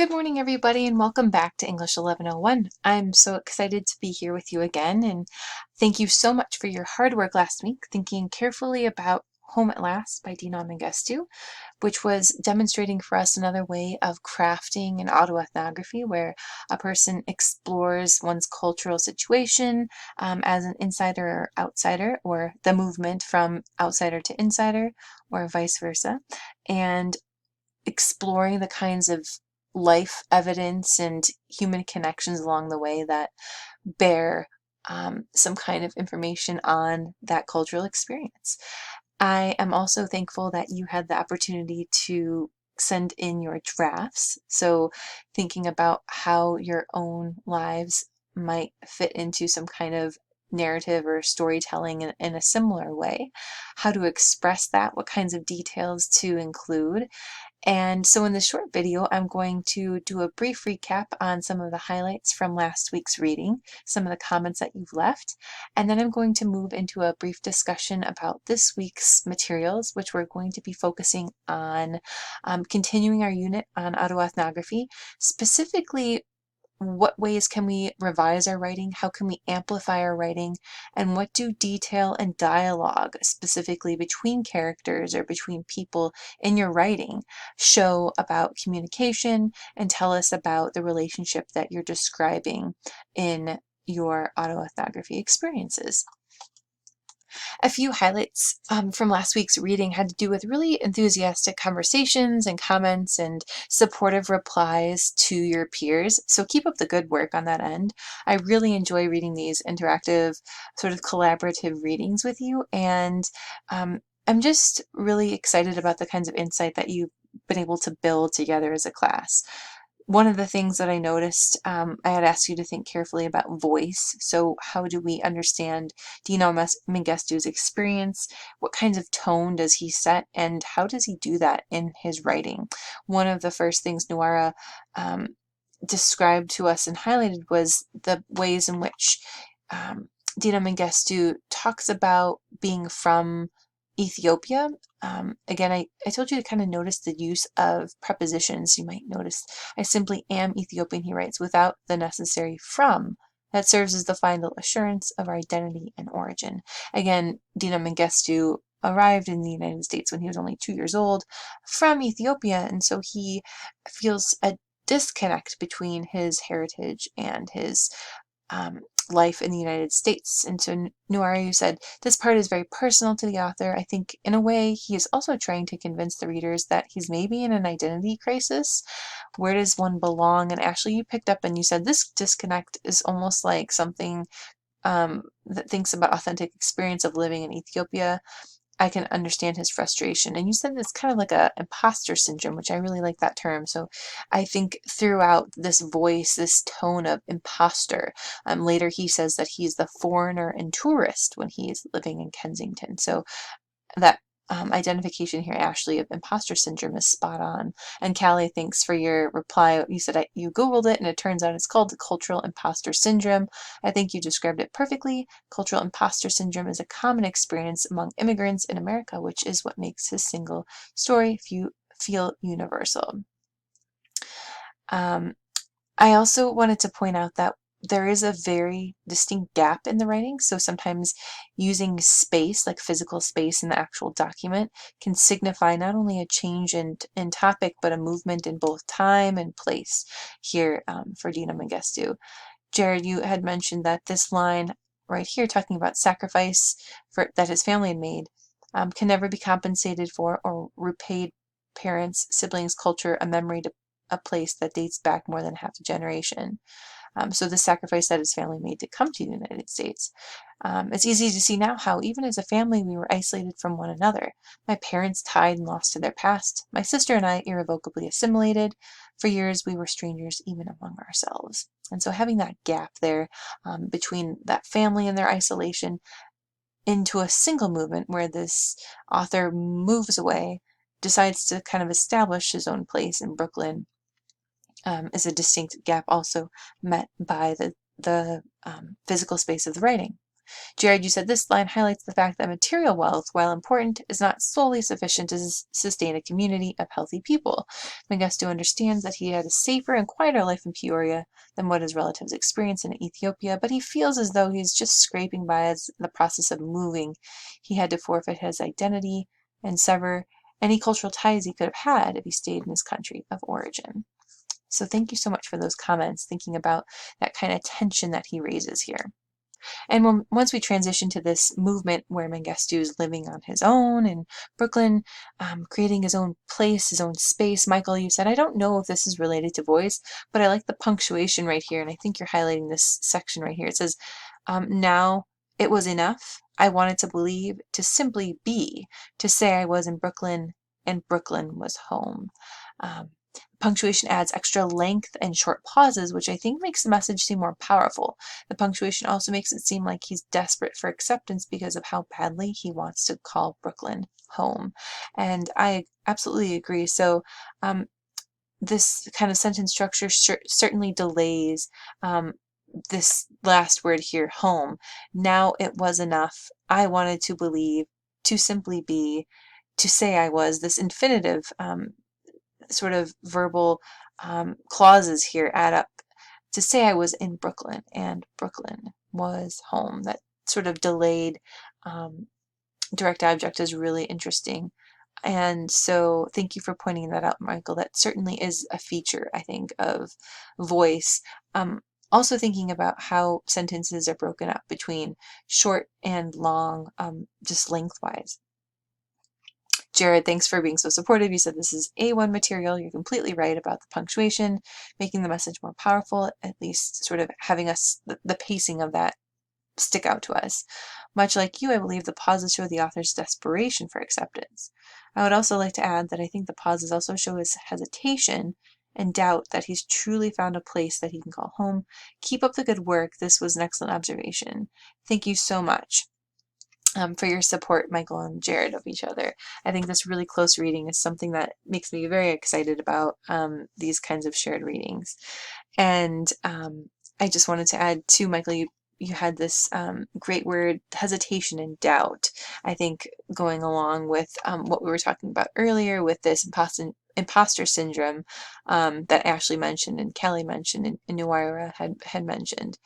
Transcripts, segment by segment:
Good morning, everybody, and welcome back to English 1101. I'm so excited to be here with you again, and thank you so much for your hard work last week, thinking carefully about Home at Last by Dina Mengestu, which was demonstrating for us another way of crafting an autoethnography where a person explores one's cultural situation as an insider or outsider, or the movement from outsider to insider, or vice versa, and exploring the kinds of life evidence and human connections along the way that bear some kind of information on that cultural experience. I am also thankful that you had the opportunity to send in your drafts. So, thinking about how your own lives might fit into some kind of narrative or storytelling in a similar way, how to express that, what kinds of details to include, and so in this short video, I'm going to do a brief recap on some of the highlights from last week's reading, some of the comments that you've left, and then I'm going to move into a brief discussion about this week's materials, which we're going to be focusing on continuing our unit on autoethnography, specifically what ways can we revise our writing? How can we amplify our writing? And what do detail and dialogue, specifically between characters or between people in your writing, show about communication and tell us about the relationship that you're describing in your autoethnography experiences? A few highlights from last week's reading had to do with really enthusiastic conversations and comments and supportive replies to your peers. So keep up the good work on that end. I really enjoy reading these interactive, sort of collaborative readings with you, and I'm just really excited about the kinds of insight that you've been able to build together as a class. One of the things that I noticed, I had asked you to think carefully about voice. So how do we understand Dino Mengestu's experience? What kinds of tone does he set? And how does he do that in his writing? One of the first things Nuara described to us and highlighted was the ways in which Dina Mengestu talks about being from Ethiopia. Again, I told you to kind of notice the use of prepositions. You might notice I simply am Ethiopian, he writes, without the necessary from. That serves as the final assurance of our identity and origin. Again, Dina Mengestu arrived in the United States when he was only 2 years old from Ethiopia, and so he feels a disconnect between his heritage and his life in the United States. And so Nuaru said, this part is very personal to the author. I think in a way he is also trying to convince the readers that he's maybe in an identity crisis. Where does one belong? And Ashley, you picked up and you said this disconnect is almost like something that thinks about authentic experience of living in Ethiopia. I can understand his frustration. And you said it's kind of like a imposter syndrome, which I really like that term. So I think throughout this voice, this tone of imposter, later he says that he's the foreigner and tourist when he's living in Kensington. So that identification here, Ashley, of imposter syndrome is spot on. And Callie, thanks for your reply. You said you Googled it and it turns out it's called the cultural imposter syndrome. I think you described it perfectly. Cultural imposter syndrome is a common experience among immigrants in America, which is what makes his single story feel universal. I also wanted to point out that there is a very distinct gap in the writing. So sometimes using space, like physical space in the actual document, can signify not only a change in topic, but a movement in both time and place here for Dina Mengestu. Jared, you had mentioned that this line right here, talking about sacrifice that his family had made, can never be compensated for or repaid. Parents, siblings, culture, a memory to a place that dates back more than half a generation. So the sacrifice that his family made to come to the United States. It's easy to see now how, even as a family, we were isolated from one another. My parents tied and lost to their past. My sister and I irrevocably assimilated. For years, we were strangers even among ourselves. And so having that gap there between that family and their isolation into a single movement where this author moves away, decides to kind of establish his own place in Brooklyn, is a distinct gap also met by the physical space of the writing. Jared, you said this line highlights the fact that material wealth, while important, is not solely sufficient to sustain a community of healthy people. Mengistu understands that he had a safer and quieter life in Peoria than what his relatives experienced in Ethiopia, but he feels as though he's just scraping by as the process of moving. He had to forfeit his identity and sever any cultural ties he could have had if he stayed in his country of origin. So thank you so much for those comments, thinking about that kind of tension that he raises here. And once we transition to this movement where Mengistu is living on his own in Brooklyn, creating his own place, his own space. Michael, you said, I don't know if this is related to voice, but I like the punctuation right here, and I think you're highlighting this section right here. It says, now it was enough. I wanted to believe, to simply be, to say I was in Brooklyn and Brooklyn was home. Punctuation adds extra length and short pauses, which I think makes the message seem more powerful. The punctuation also makes it seem like he's desperate for acceptance because of how badly he wants to call Brooklyn home. And I absolutely agree. So this kind of sentence structure certainly delays this last word here, home. Now it was enough. I wanted to believe, to simply be, to say I was. This infinitive sort of verbal clauses here add up to say I was in Brooklyn and Brooklyn was home. That sort of delayed direct object is really interesting. And so thank you for pointing that out, Michael. That certainly is a feature, I think, of voice. Also thinking about how sentences are broken up between short and long, just lengthwise. Jared, thanks for being so supportive. You said this is A1 material. You're completely right about the punctuation, making the message more powerful, at least sort of having us, the pacing of that stick out to us. Much like you, I believe the pauses show the author's desperation for acceptance. I would also like to add that I think the pauses also show his hesitation and doubt that he's truly found a place that he can call home. Keep up the good work. This was an excellent observation. Thank you so much. For your support, Michael and Jared, of each other. I think this really close reading is something that makes me very excited about these kinds of shared readings. And I just wanted to add too, Michael, you had this great word, hesitation and doubt. I think going along with what we were talking about earlier with this imposter syndrome that Ashley mentioned and Kelly mentioned and Nuira had mentioned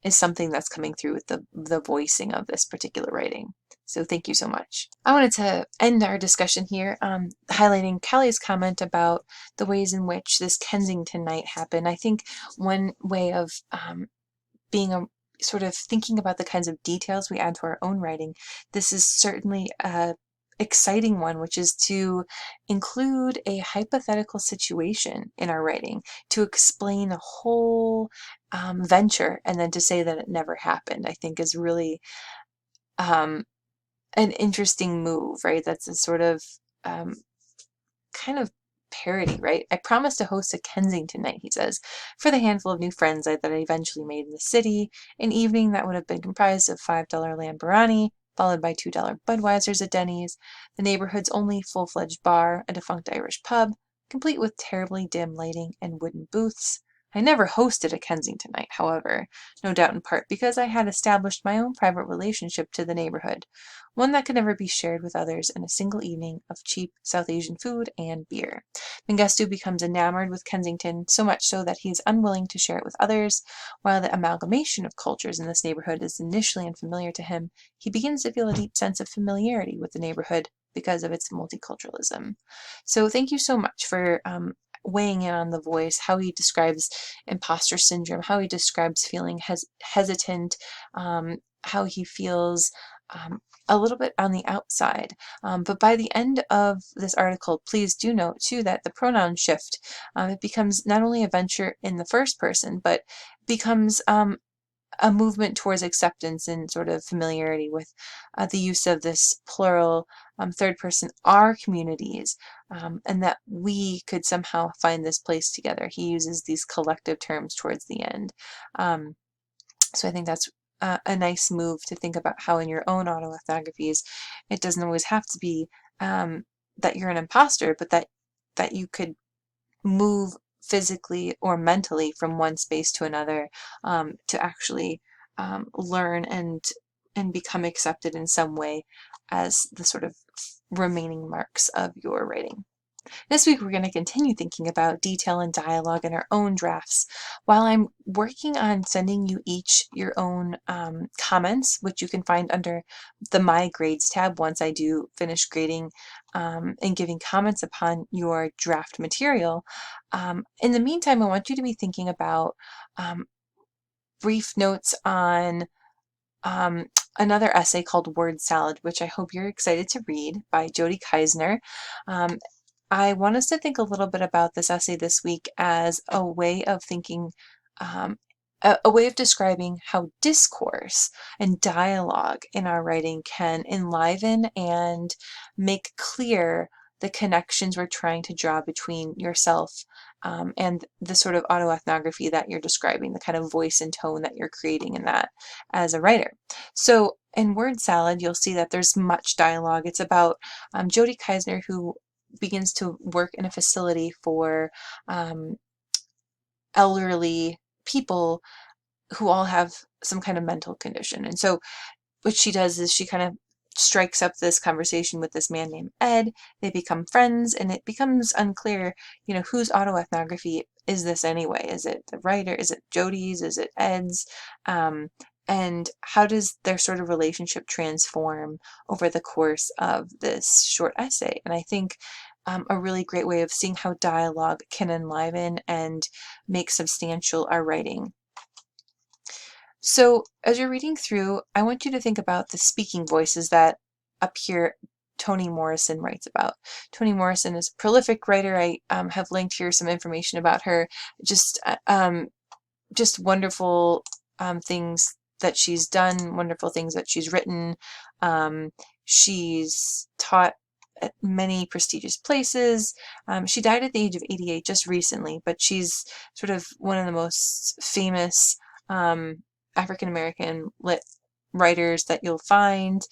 is something that's coming through with the voicing of this particular writing. So thank you so much. I wanted to end our discussion here highlighting Kelly's comment about the ways in which this Kensington night happened. I think one way of being a sort of thinking about the kinds of details we add to our own writing, this is certainly a exciting one, which is to include a hypothetical situation in our writing to explain a whole venture and then to say that it never happened, I think is really an interesting move, right? That's a sort of kind of parody, right? I promised to host a Kensington night, he says, for the handful of new friends that I eventually made in the city, an evening that would have been comprised of $5 lamb biryani, followed by $2 Budweisers at Denny's, the neighborhood's only full-fledged bar, a defunct Irish pub, complete with terribly dim lighting and wooden booths. I never hosted a Kensington night, however, no doubt in part because I had established my own private relationship to the neighborhood, one that could never be shared with others in a single evening of cheap South Asian food and beer. Mengistu becomes enamored with Kensington, so much so that he is unwilling to share it with others. While the amalgamation of cultures in this neighborhood is initially unfamiliar to him, he begins to feel a deep sense of familiarity with the neighborhood because of its multiculturalism. So thank you so much for weighing in on the voice, how he describes imposter syndrome, how he describes feeling hesitant, how he feels a little bit on the outside. But by the end of this article, please do note too that the pronoun shift, it becomes not only a venture in the first person, but becomes a movement towards acceptance and sort of familiarity with the use of this plural third person, our communities, and that we could somehow find this place together. He uses these collective terms towards the end. So I think that's a nice move to think about how in your own autoethnographies, it doesn't always have to be that you're an imposter, but that you could move physically or mentally from one space to another to actually learn and become accepted in some way as the sort of remaining marks of your writing. This week, we're going to continue thinking about detail and dialogue in our own drafts while I'm working on sending you each your own comments, which you can find under the My Grades tab once I do finish grading and giving comments upon your draft material. In the meantime, I want you to be thinking about brief notes on um, another essay called Word Salad, which I hope you're excited to read, by Jody Keisner. I want us to think a little bit about this essay this week as a way of thinking, a way of describing how discourse and dialogue in our writing can enliven and make clear the connections we're trying to draw between yourself and the sort of autoethnography that you're describing, the kind of voice and tone that you're creating in that as a writer. So in Word Salad, you'll see that there's much dialogue. It's about Jody Keisner, who begins to work in a facility for elderly people who all have some kind of mental condition. And so what she does is she kind of strikes up this conversation with this man named Ed. They become friends, and it becomes unclear, whose autoethnography is this anyway? Is it the writer? Is it Jody's? Is it Ed's? And how does their sort of relationship transform over the course of this short essay? And I think a really great way of seeing how dialogue can enliven and make substantial our writing. So as you're reading through, I want you to think about the speaking voices that up here Toni Morrison writes about. Toni Morrison is a prolific writer. I have linked here some information about her. Just wonderful things that she's done, wonderful things that she's written. She's taught at many prestigious places. She died at the age of 88 just recently, but she's sort of one of the most famous African-American lit writers that you'll find.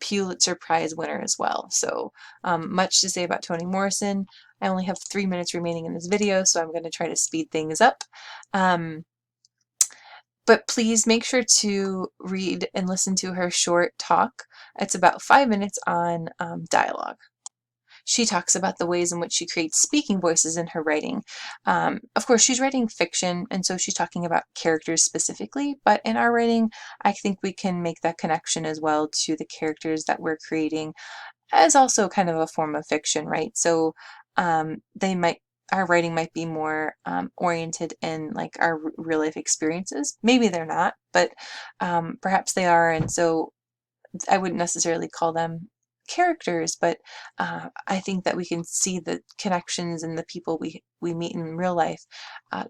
Pulitzer Prize winner as well. So much to say about Toni Morrison. I only have 3 minutes remaining in this video, so I'm going to try to speed things up. But please make sure to read and listen to her short talk. It's about 5 minutes on dialogue. She talks about the ways in which she creates speaking voices in her writing. Of course, she's writing fiction, and so she's talking about characters specifically, but in our writing, I think we can make that connection as well to the characters that we're creating as also kind of a form of fiction, right? So our writing might be more oriented in like our real life experiences. Maybe they're not, but perhaps they are, and so I wouldn't necessarily call them characters, but I think that we can see the connections and the people we meet in real life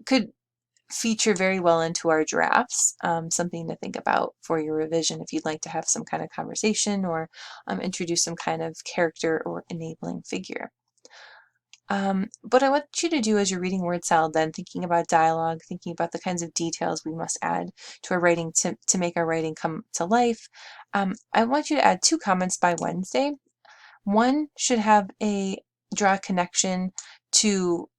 could feature very well into our drafts. Something to think about for your revision if you'd like to have some kind of conversation or introduce some kind of character or enabling figure. What I want you to do as you're reading Word Salad then, thinking about dialogue, thinking about the kinds of details we must add to our writing to make our writing come to life, I want you to add 2 comments by Wednesday. One should draw a connection to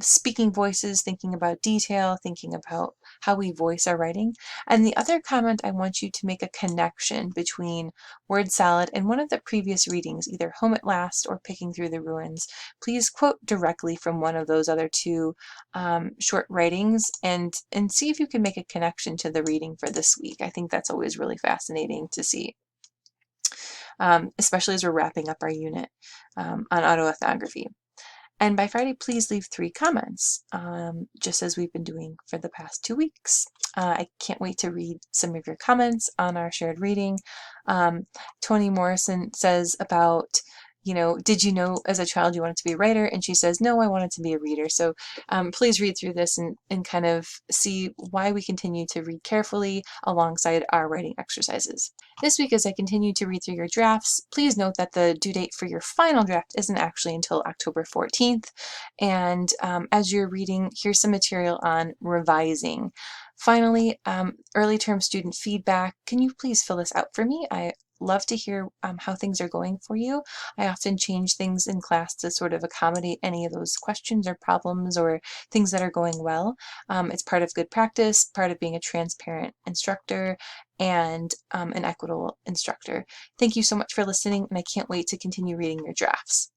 speaking voices, thinking about detail, thinking about how we voice our writing. And the other comment, I want you to make a connection between Word Salad and one of the previous readings, either Home at Last or Picking Through the Ruins. Please quote directly from one of those other 2 short writings and see if you can make a connection to the reading for this week. I think that's always really fascinating to see. Especially as we're wrapping up our unit on autoethnography. And by Friday, please leave 3 comments, just as we've been doing for the past 2 weeks. I can't wait to read some of your comments on our shared reading. Toni Morrison says about, did you know as a child you wanted to be a writer? And she says, no, I wanted to be a reader. So please read through this and kind of see why we continue to read carefully alongside our writing exercises. This week, as I continue to read through your drafts, please note that the due date for your final draft isn't actually until October 14th. And as you're reading, here's some material on revising. Finally, early term student feedback. Can you please fill this out for me? I love to hear how things are going for you. I often change things in class to sort of accommodate any of those questions or problems or things that are going well. It's part of good practice, part of being a transparent instructor and an equitable instructor. Thank you so much for listening, and I can't wait to continue reading your drafts.